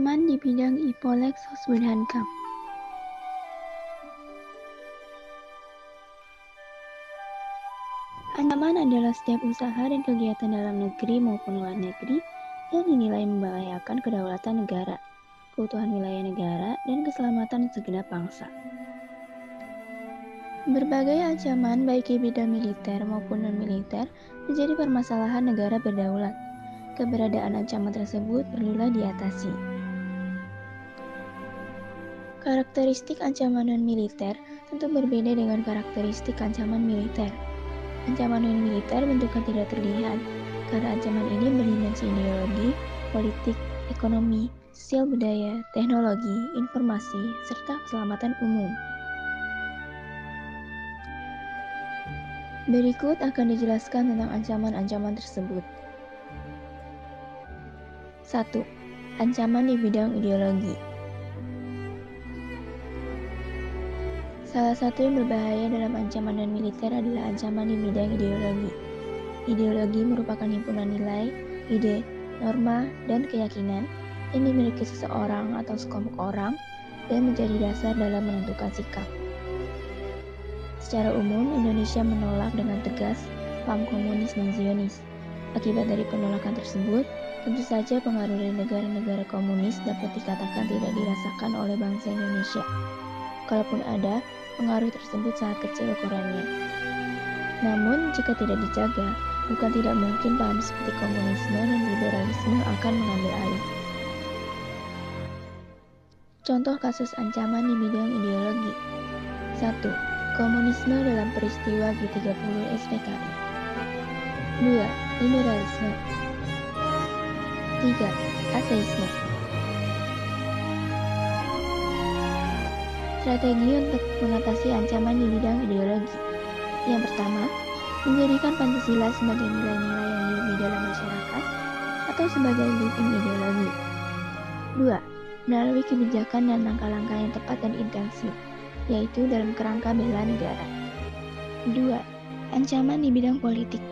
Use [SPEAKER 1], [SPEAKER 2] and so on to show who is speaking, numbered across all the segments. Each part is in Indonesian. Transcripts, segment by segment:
[SPEAKER 1] Ancaman di bidang Ipolek Sosbudhankam. Ancaman adalah setiap usaha dan kegiatan dalam negeri maupun luar negeri yang dinilai membahayakan kedaulatan negara, keutuhan wilayah negara, dan keselamatan segenap bangsa. Berbagai ancaman baik di bidang militer maupun non-militer menjadi permasalahan negara berdaulat. Keberadaan ancaman tersebut perlulah diatasi. Karakteristik ancaman non-militer tentu berbeda dengan karakteristik ancaman militer. Ancaman non-militer bentuknya tidak terlihat, karena ancaman ini berdimensi ideologi, politik, ekonomi, sosial budaya, teknologi, informasi, serta keselamatan umum. Berikut akan dijelaskan tentang ancaman-ancaman tersebut. 1. Ancaman di bidang ideologi. Salah satu yang berbahaya dalam ancaman non-militer adalah ancaman di bidang ideologi. Ideologi merupakan himpunan nilai, ide, norma, dan keyakinan yang dimiliki seseorang atau sekelompok orang dan menjadi dasar dalam menentukan sikap. Secara umum, Indonesia menolak dengan tegas paham komunis dan Zionis. Akibat dari penolakan tersebut, tentu saja pengaruh dari negara-negara komunis dapat dikatakan tidak dirasakan oleh bangsa Indonesia. Kalaupun ada, pengaruh tersebut sangat kecil ukurannya. Namun, jika tidak dijaga, bukan tidak mungkin paham seperti komunisme dan liberalisme akan mengambil alih. Contoh kasus ancaman di bidang ideologi. 1. Komunisme dalam peristiwa G30 SPKI. 2. Liberalisme. 3. Ateisme. Strategi untuk mengatasi ancaman di bidang ideologi. Yang pertama, menjadikan Pancasila sebagai nilai-nilai yang hidup di dalam masyarakat atau sebagai living ideologi. 2. Melalui kebijakan dan langkah-langkah yang tepat dan intensif, yaitu dalam kerangka bela negara. 2. Ancaman di bidang politik.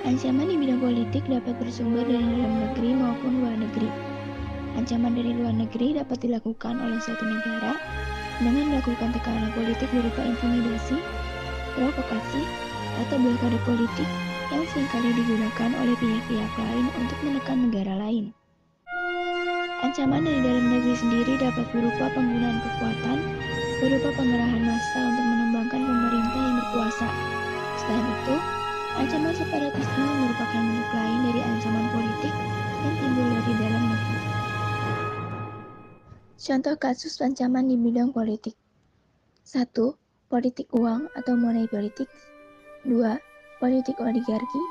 [SPEAKER 1] Ancaman di bidang politik dapat bersumber dari dalam negeri maupun luar negeri. Ancaman dari luar negeri dapat dilakukan oleh suatu negara dengan melakukan tekanan politik berupa intimidasi, provokasi, atau blokade politik yang seringkali digunakan oleh pihak-pihak lain untuk menekan negara lain. Ancaman dari dalam negeri sendiri dapat berupa penggunaan kekuatan, berupa pengerahan massa untuk menumbangkan pemerintah yang berkuasa. Selain itu, ancaman separatisme merupakan bentuk lain dari ancaman politik yang timbul dari dalam negeri. Contoh kasus ancaman di bidang politik. 1. Politik uang atau money politics. 2. Politik oligarki.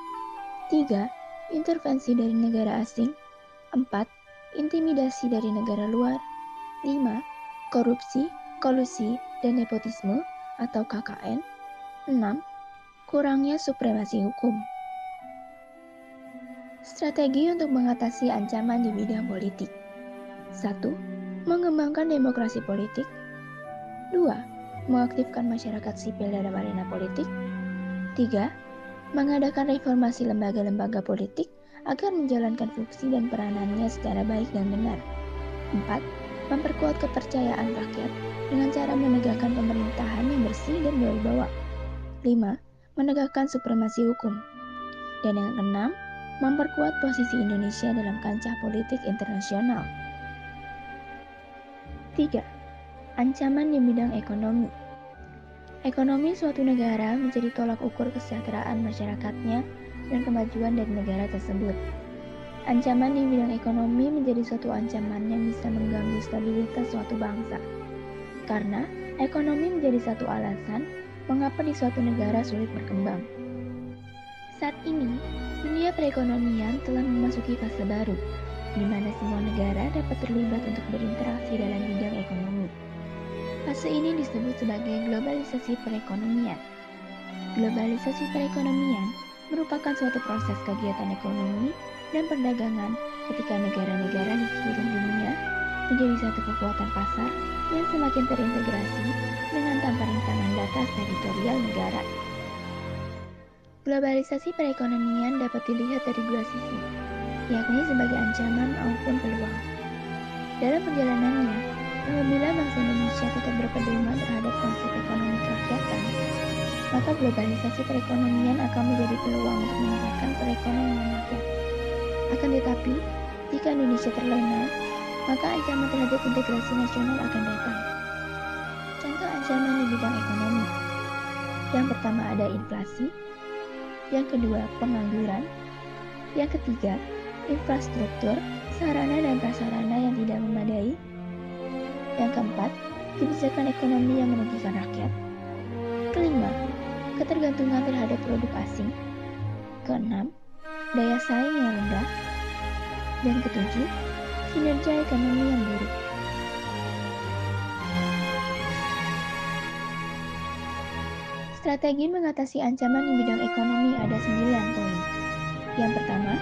[SPEAKER 1] 3. Intervensi dari negara asing. 4. Intimidasi dari negara luar. 5. Korupsi, kolusi, dan nepotisme atau KKN. 6. Kurangnya supremasi hukum. Strategi untuk mengatasi ancaman di bidang politik. 1. Mengembangkan demokrasi politik. 2. Mengaktifkan masyarakat sipil dalam arena politik. 3. Mengadakan reformasi lembaga-lembaga politik agar menjalankan fungsi dan peranannya secara baik dan benar. 4. Memperkuat kepercayaan rakyat dengan cara menegakkan pemerintahan yang bersih dan berwibawa. 5. Menegakkan supremasi hukum. Dan yang keenam, memperkuat posisi Indonesia dalam kancah politik internasional. 3. Ancaman di bidang ekonomi. Ekonomi suatu negara menjadi tolak ukur kesejahteraan masyarakatnya dan kemajuan dari negara tersebut. Ancaman di bidang ekonomi menjadi suatu ancaman yang bisa mengganggu stabilitas suatu bangsa. Karena ekonomi menjadi satu alasan mengapa di suatu negara sulit berkembang. Saat ini, dunia perekonomian telah memasuki fase baru, di mana semua negara dapat terlibat untuk berinteraksi dalam bidang ekonomi. Fase ini disebut sebagai globalisasi perekonomian. Globalisasi perekonomian merupakan suatu proses kegiatan ekonomi dan perdagangan ketika negara-negara di seluruh dunia menjadi satu kekuatan pasar yang semakin terintegrasi dengan tanpa rintangan batas teritorial negara. Globalisasi perekonomian dapat dilihat dari dua sisi. yakni sebagai ancaman maupun peluang. Dalam perjalanannya, apabila bangsa Indonesia tetap berpedoman terhadap konsep ekonomi kerakyatan, maka globalisasi perekonomian akan menjadi peluang untuk meningkatkan perekonomian rakyat. Akan tetapi, jika Indonesia terlena, maka ancaman terhadap integrasi nasional akan datang. Contoh ancaman di bidang ekonomi. Yang pertama ada inflasi, yang kedua pengangguran, yang ketiga infrastruktur, sarana dan prasarana yang tidak memadai, yang keempat kebijakan ekonomi yang merugikan rakyat, kelima ketergantungan terhadap produk asing, keenam daya saing yang rendah, dan ketujuh kinerja ekonomi yang buruk. Strategi mengatasi ancaman di bidang ekonomi ada 9 poin. Yang pertama,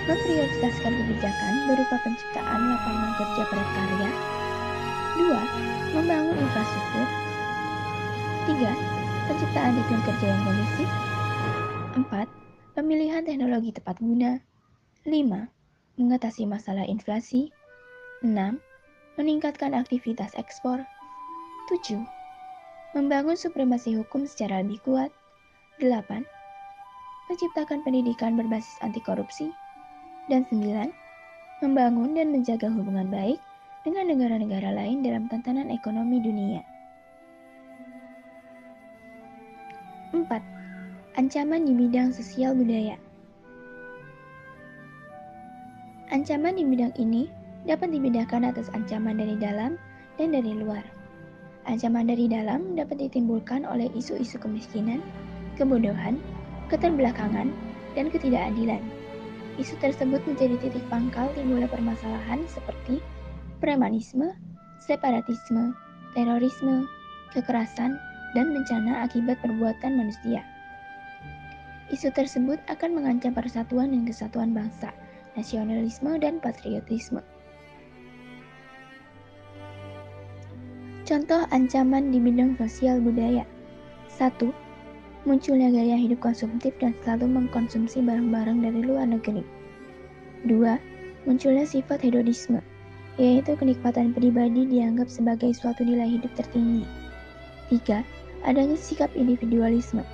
[SPEAKER 1] memprioritaskan kebijakan berupa penciptaan lapangan kerja padat karya. 2. Membangun infrastruktur. 3. Penciptaan iklim kerja yang kondusif. 4. Pemilihan teknologi tepat guna. 5. Mengatasi masalah inflasi. 6. Meningkatkan aktivitas ekspor. 7. Membangun supremasi hukum secara lebih kuat. 8. Menciptakan pendidikan berbasis anti korupsi. Dan 9. Membangun dan menjaga hubungan baik dengan negara-negara lain dalam tatanan ekonomi dunia. 4. Ancaman di bidang sosial budaya. Ancaman di bidang ini dapat dibedakan atas ancaman dari dalam dan dari luar. Ancaman dari dalam dapat ditimbulkan oleh isu-isu kemiskinan, kebodohan, keterbelakangan, dan ketidakadilan. Isu tersebut menjadi titik pangkal timbulnya permasalahan seperti premanisme, separatisme, terorisme, kekerasan, dan bencana akibat perbuatan manusia. Isu tersebut akan mengancam persatuan dan kesatuan bangsa, nasionalisme, dan patriotisme. Contoh ancaman di bidang sosial budaya. 1. Munculnya gaya hidup konsumtif dan selalu mengkonsumsi barang-barang dari luar negeri. 2. Munculnya sifat hedonisme, yaitu kenikmatan pribadi dianggap sebagai suatu nilai hidup tertinggi. 3. Adanya sikap individualisme,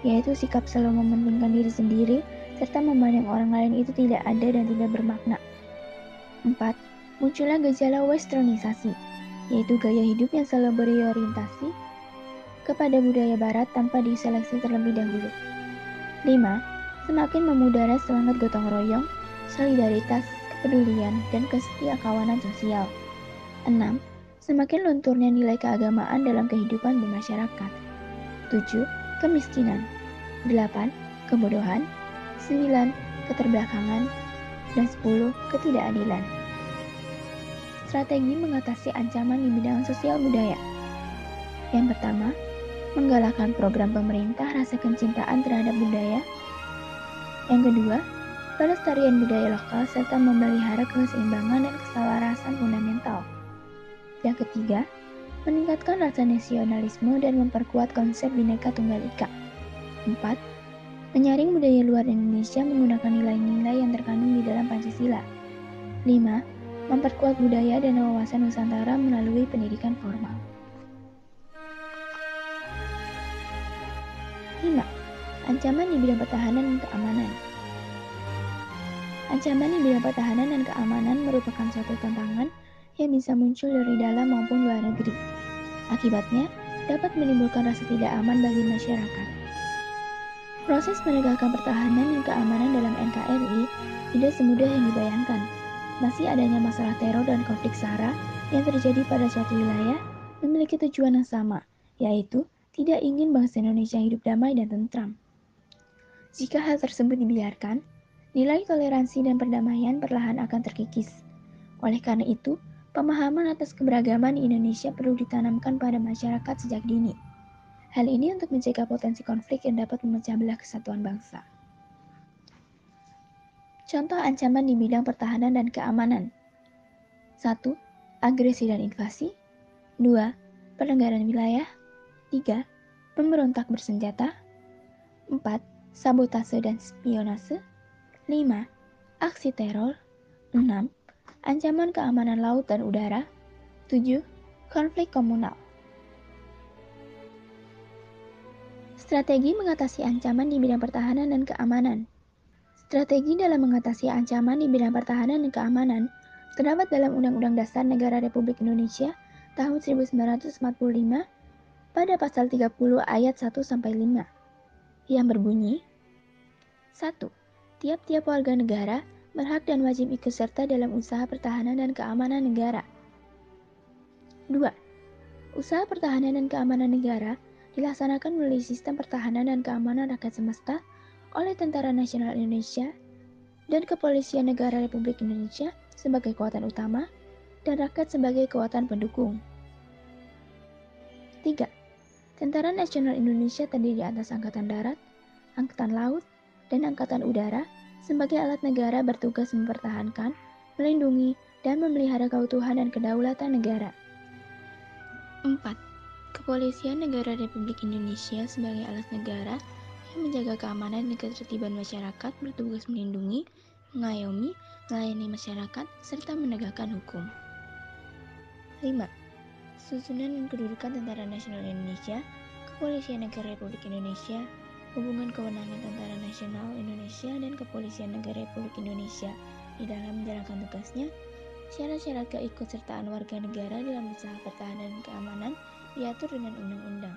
[SPEAKER 1] yaitu sikap selalu mementingkan diri sendiri serta memandang orang lain itu tidak ada dan tidak bermakna. 4. Munculnya gejala westernisasi, yaitu gaya hidup yang selalu berorientasi kepada budaya barat tanpa diseleksi terlebih dahulu. 5. Semakin memudara semangat gotong royong, solidaritas, kepedulian, dan kesetiakawanan sosial. 6. Semakin lunturnya nilai keagamaan dalam kehidupan bermasyarakat. 7. Kemiskinan. 8. Kebodohan. 9. Keterbelakangan. Dan 10. Ketidakadilan. Strategi mengatasi ancaman di bidang sosial budaya. Yang pertama, menggalakkan program pemerintah rasa kecintaan terhadap budaya. Yang kedua, pelestarian budaya lokal serta memelihara keseimbangan dan keselarasan fundamental. Yang ketiga, meningkatkan rasa nasionalisme dan memperkuat konsep Bhinneka Tunggal Ika. 4. Menyaring budaya luar Indonesia menggunakan nilai-nilai yang terkandung di dalam Pancasila. 5. Memperkuat budaya dan wawasan Nusantara melalui pendidikan formal. 5. Ancaman di bidang pertahanan dan keamanan. Ancaman di bidang pertahanan dan keamanan merupakan suatu tantangan yang bisa muncul dari dalam maupun luar negeri. Akibatnya, dapat menimbulkan rasa tidak aman bagi masyarakat. Proses menegakkan pertahanan dan keamanan dalam NKRI tidak semudah yang dibayangkan. Masih adanya masalah teror dan konflik SARA yang terjadi pada suatu wilayah memiliki tujuan yang sama, yaitu tidak ingin bangsa Indonesia hidup damai dan tentram. Jika hal tersebut dibiarkan, nilai toleransi dan perdamaian perlahan akan terkikis. Oleh karena itu, pemahaman atas keberagaman di Indonesia perlu ditanamkan pada masyarakat sejak dini. Hal ini untuk mencegah potensi konflik yang dapat memecah belah kesatuan bangsa. Contoh ancaman di bidang pertahanan dan keamanan. 1. Agresi dan invasi. 2. Pelanggaran wilayah. 3. Pemberontak bersenjata. 4. Sabotase dan spionase. 5. Aksi teror. 6. Ancaman keamanan laut dan udara. 7. Konflik komunal. Strategi mengatasi ancaman di bidang pertahanan dan keamanan. Strategi dalam mengatasi ancaman di bidang pertahanan dan keamanan terdapat dalam Undang-Undang Dasar Negara Republik Indonesia tahun 1945 pada pasal 30 ayat 1-5 yang berbunyi 1. Tiap-tiap warga negara berhak dan wajib ikut serta dalam usaha pertahanan dan keamanan negara. 2. Usaha pertahanan dan keamanan negara dilaksanakan melalui sistem pertahanan dan keamanan rakyat semesta oleh Tentara Nasional Indonesia dan Kepolisian Negara Republik Indonesia sebagai kekuatan utama dan rakyat sebagai kekuatan pendukung. 3. Tentara Nasional Indonesia terdiri atas Angkatan Darat, Angkatan Laut, dan Angkatan Udara sebagai alat negara bertugas mempertahankan, melindungi, dan memelihara keutuhan dan kedaulatan negara. 4. Kepolisian Negara Republik Indonesia sebagai alat negara yang menjaga keamanan dan ketertiban masyarakat bertugas melindungi, mengayomi, melayani masyarakat, serta menegakkan hukum. 5. Susunan dan kedudukan Tentara Nasional Indonesia, Kepolisian Negara Republik Indonesia, hubungan kewenangan Tentara Nasional Indonesia dan Kepolisian Negara Republik Indonesia di dalam menjalankan tugasnya, syarat-syarat keikutsertaan warga negara dalam usaha pertahanan dan keamanan diatur dengan undang-undang.